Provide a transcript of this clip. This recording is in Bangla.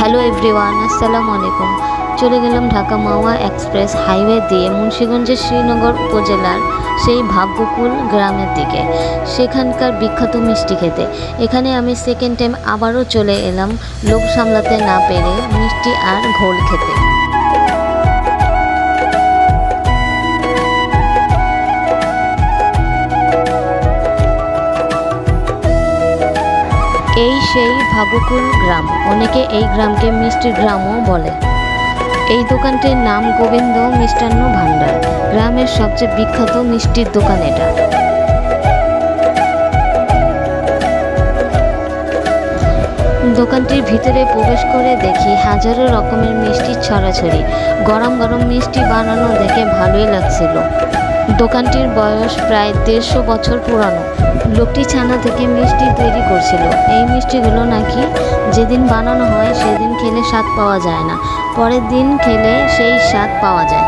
হ্যালো এভরিওয়ান, আসসালামু আলাইকুম। চলে গেলাম ঢাকা মাওয়া এক্সপ্রেস হাইওয়ে দিয়ে মুন্সিগঞ্জের শ্রীনগর উপজেলার সেই ভাগ্যকুল গ্রামের দিকে, সেখানকার বিখ্যাত মিষ্টি খেতে। এখানে আমি সেকেন্ড টাইম আবারও চলে এলাম লোভ সামলাতে না পেরে মিষ্টি আর ঘোল খেতে। এই সেই ভাগ্যকুল গ্রাম, অনেকে এই গ্রামকে মিষ্টির গ্রামও বলে। এই দোকানটির নাম গোবিন্দ মিষ্টান্ন ভাণ্ডার। গ্রামের সবচেয়ে বিখ্যাত মিষ্টির দোকান এটা। দোকানটির ভিতরে প্রবেশ করে দেখি হাজারো রকমের মিষ্টি ছড়াছড়ি। গরম গরম মিষ্টি বানানো দেখে ভালোই লাগছিল। দোকানটির বয়স প্রায় 150 বছর পুরানো। লোকটি ছানা থেকে মিষ্টি তৈরি করছিল। এই মিষ্টিগুলো নাকি যেদিন বানানো হয় সেদিন খেলে স্বাদ পাওয়া যায় না, পরের দিন খেলে সেই স্বাদ পাওয়া যায়।